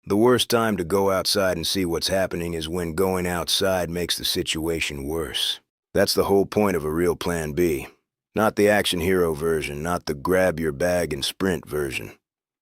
The worst time to go outside and see what's happening is when going outside makes the situation worse. That's the whole point of a real Plan B. Not the action hero version, not the grab your bag and sprint version.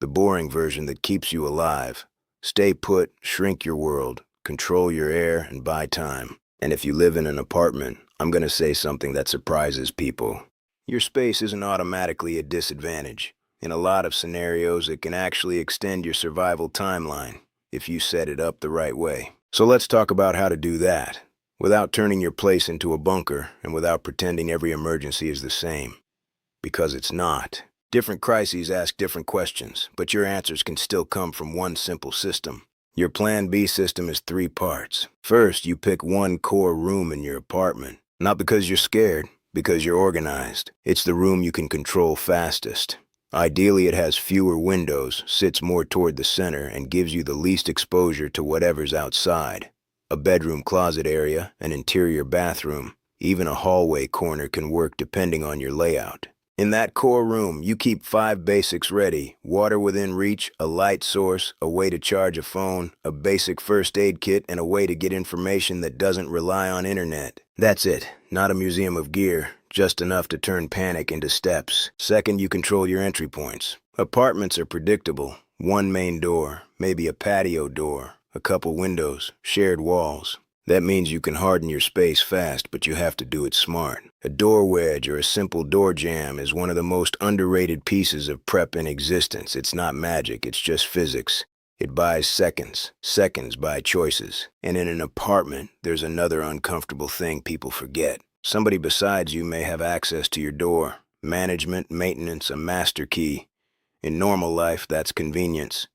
The boring version that keeps you alive. Stay put, shrink your world, control your air, and buy time. And if you live in an apartment, I'm gonna say something that surprises people. Your space isn't automatically a disadvantage. In a lot of scenarios, it can actually extend your survival timeline if you set it up the right way. So let's talk about how to do that, without turning your place into a bunker and without pretending every emergency is the same. Because it's not. Different crises ask different questions, but your answers can still come from one simple system. Your Plan B system is 3 parts. First, you pick one core room in your apartment. Not because you're scared, because you're organized. It's the room you can control fastest. Ideally, it has fewer windows, sits more toward the center, and gives you the least exposure to whatever's outside. A bedroom closet area, an interior bathroom, even a hallway corner can work depending on your layout. In that core room, you keep 5 basics ready: water within reach, a light source, a way to charge a phone, a basic first aid kit, and a way to get information that doesn't rely on internet. That's it, not a museum of gear, just enough to turn panic into steps. Second, you control your entry points. Apartments are predictable. One main door, maybe a patio door, a couple windows, shared walls. That means you can harden your space fast, but you have to do it smart. A door wedge or a simple door jamb is one of the most underrated pieces of prep in existence. It's not magic, it's just physics. It buys seconds. Seconds buy choices. And in an apartment, there's another uncomfortable thing people forget. Somebody besides you may have access to your door. Management, maintenance, a master key. In normal life, that's convenience.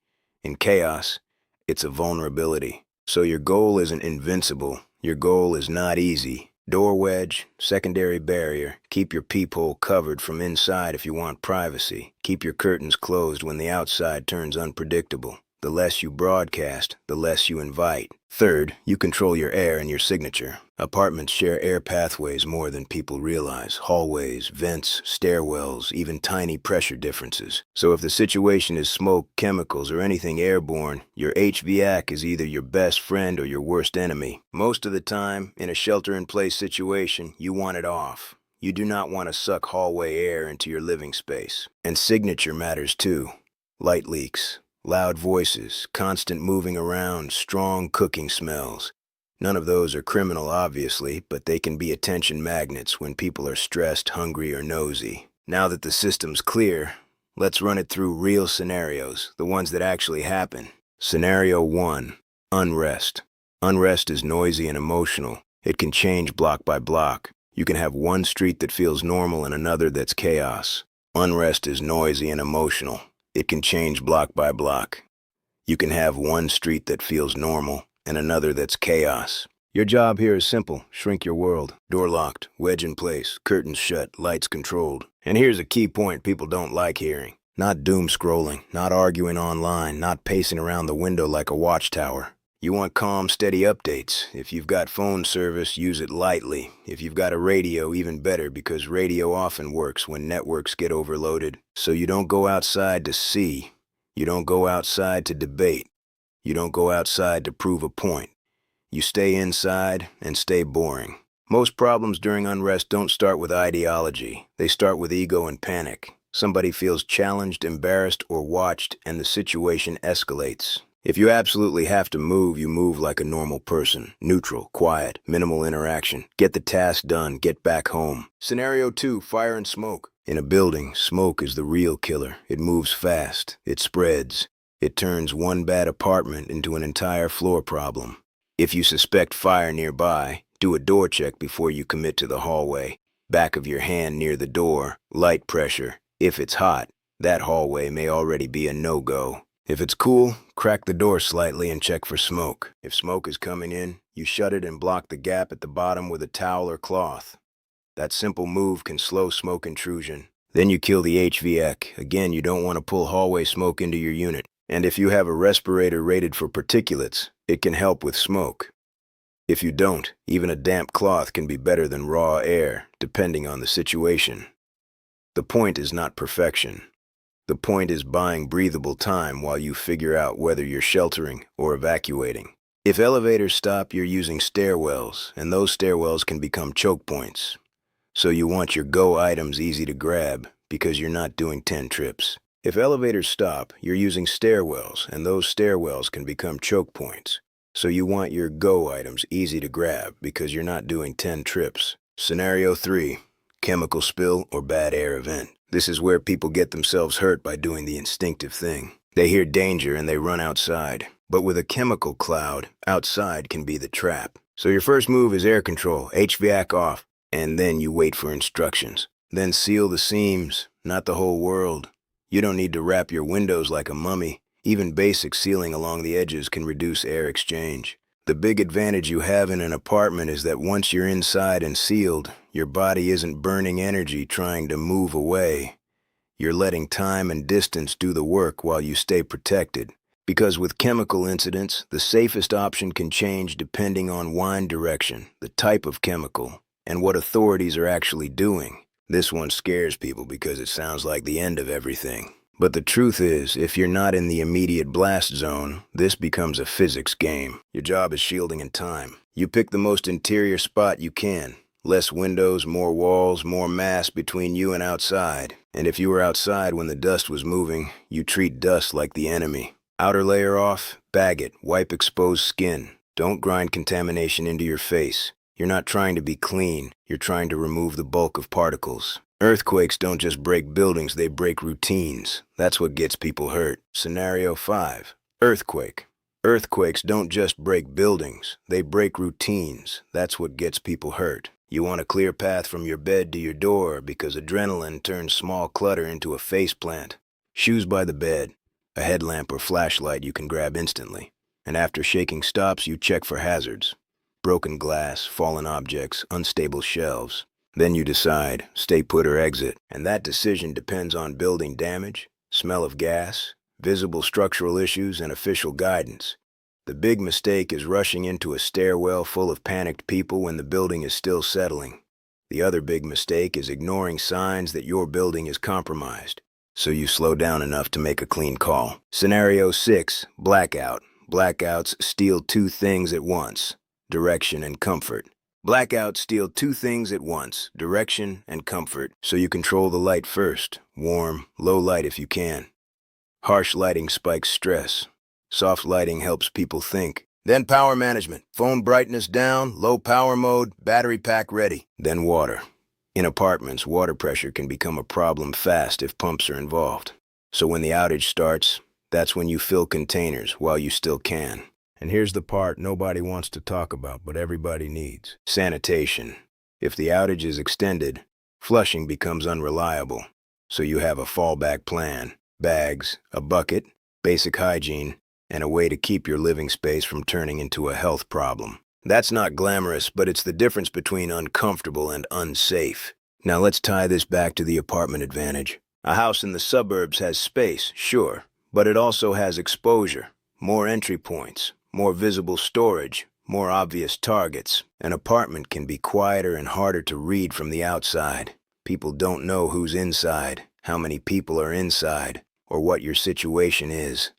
In chaos, it's a vulnerability. So your goal isn't invincible. Your goal is not easy. Door wedge, secondary barrier. Keep your peephole covered from inside if you want privacy. Keep your curtains closed when the outside turns unpredictable. The less you broadcast, the less you invite. Third, you control your air and your signature. Apartments share air pathways more than people realize. Hallways, vents, stairwells, even tiny pressure differences. So if the situation is smoke, chemicals, or anything airborne, your HVAC is either your best friend or your worst enemy. Most of the time, in a shelter-in-place situation, you want it off. You do not want to suck hallway air into your living space. And signature matters too. Light leaks. Loud voices, constant moving around, strong cooking smells. None of those are criminal, obviously, but they can be attention magnets when people are stressed, hungry, or nosy. Now that the system's clear, let's run it through real scenarios, the ones that actually happen. Scenario 1, unrest. Unrest is noisy and emotional. It can change block by block. You can have one street that feels normal and another that's chaos. Unrest is noisy and emotional. It can change block by block. You can have one street that feels normal and another that's chaos. Your job here is simple. Shrink your world. Door locked, wedge in place, curtains shut, lights controlled. And here's a key point people don't like hearing. Not doom scrolling, not arguing online, not pacing around the window like a watchtower. You want calm, steady updates. If you've got phone service, use it lightly. If you've got a radio, even better, because radio often works when networks get overloaded. So you don't go outside to see. You don't go outside to debate. You don't go outside to prove a point. You stay inside and stay boring. Most problems during unrest don't start with ideology. They start with ego and panic. Somebody feels challenged, embarrassed, or watched, and the situation escalates. If you absolutely have to move, you move like a normal person. Neutral, quiet, minimal interaction. Get the task done, get back home. Scenario 2, fire and smoke. In a building, smoke is the real killer. It moves fast. It spreads. It turns one bad apartment into an entire floor problem. If you suspect fire nearby, do a door check before you commit to the hallway. Back of your hand near the door, light pressure. If it's hot, that hallway may already be a no-go. If it's cool, crack the door slightly and check for smoke. If smoke is coming in, you shut it and block the gap at the bottom with a towel or cloth. That simple move can slow smoke intrusion. Then you kill the HVAC. Again, you don't want to pull hallway smoke into your unit. And if you have a respirator rated for particulates, it can help with smoke. If you don't, even a damp cloth can be better than raw air, depending on the situation. The point is not perfection. The point is buying breathable time while you figure out whether you're sheltering or evacuating. If elevators stop, you're using stairwells, and those stairwells can become choke points. So you want your go items easy to grab because you're not doing 10 trips. If elevators stop, you're using stairwells, and those stairwells can become choke points. So you want your go items easy to grab because you're not doing 10 trips. Scenario 3, chemical spill or bad air event. This is where people get themselves hurt by doing the instinctive thing. They hear danger and they run outside. But with a chemical cloud, outside can be the trap. So your first move is air control, HVAC off, and then you wait for instructions. Then seal the seams, not the whole world. You don't need to wrap your windows like a mummy. Even basic sealing along the edges can reduce air exchange. The big advantage you have in an apartment is that once you're inside and sealed, your body isn't burning energy trying to move away. You're letting time and distance do the work while you stay protected. Because with chemical incidents, the safest option can change depending on wind direction, the type of chemical, and what authorities are actually doing. This one scares people because it sounds like the end of everything. But the truth is, if you're not in the immediate blast zone, this becomes a physics game. Your job is shielding in time. You pick the most interior spot you can. Less windows, more walls, more mass between you and outside. And if you were outside when the dust was moving, you treat dust like the enemy. Outer layer off, bag it, wipe exposed skin. Don't grind contamination into your face. You're not trying to be clean, you're trying to remove the bulk of particles. Earthquakes don't just break buildings, they break routines. That's what gets people hurt. Scenario 5. Earthquake. Earthquakes don't just break buildings, they break routines. That's what gets people hurt. You want a clear path from your bed to your door because adrenaline turns small clutter into a faceplant. Shoes by the bed, a headlamp or flashlight you can grab instantly. And after shaking stops, you check for hazards. Broken glass, fallen objects, unstable shelves. Then you decide, stay put or exit, and that decision depends on building damage, smell of gas, visible structural issues, and official guidance. The big mistake is rushing into a stairwell full of panicked people when the building is still settling. The other big mistake is ignoring signs that your building is compromised, so you slow down enough to make a clean call. Scenario 6, blackout. Blackouts steal two things at once, direction and comfort. Blackouts steal two things at once, direction and comfort, so you control the light first, warm, low light if you can. Harsh lighting spikes stress. Soft lighting helps people think. Then power management, phone brightness down, low power mode, battery pack ready. Then water. In apartments, water pressure can become a problem fast if pumps are involved. So when the outage starts, that's when you fill containers while you still can. And here's the part nobody wants to talk about, but everybody needs. Sanitation. If the outage is extended, flushing becomes unreliable. So you have a fallback plan. Bags, a bucket, basic hygiene, and a way to keep your living space from turning into a health problem. That's not glamorous, but it's the difference between uncomfortable and unsafe. Now let's tie this back to the apartment advantage. A house in the suburbs has space, sure, but it also has exposure, more entry points, more visible storage, more obvious targets. An apartment can be quieter and harder to read from the outside. People don't know who's inside, how many people are inside, or what your situation is.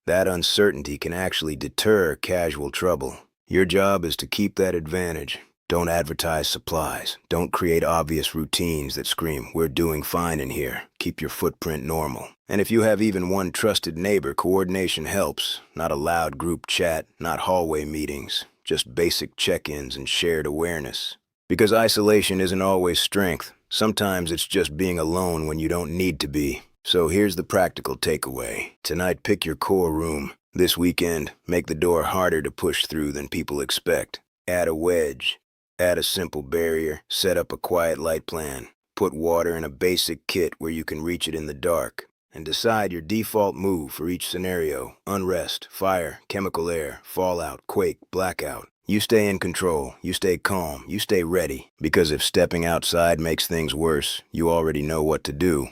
That uncertainty can actually deter casual trouble. Your job is to keep that advantage. Don't advertise supplies. Don't create obvious routines that scream, "We're doing fine in here." Keep your footprint normal. And if you have even one trusted neighbor, coordination helps. Not a loud group chat, not hallway meetings, just basic check-ins and shared awareness. Because isolation isn't always strength. Sometimes it's just being alone when you don't need to be. So here's the practical takeaway. Tonight, pick your core room. This weekend, make the door harder to push through than people expect. Add a wedge. Add a simple barrier, set up a quiet light plan, put water in a basic kit where you can reach it in the dark, and decide your default move for each scenario: unrest, fire, chemical air, fallout, quake, blackout. You stay in control, you stay calm, you stay ready, because if stepping outside makes things worse, you already know what to do.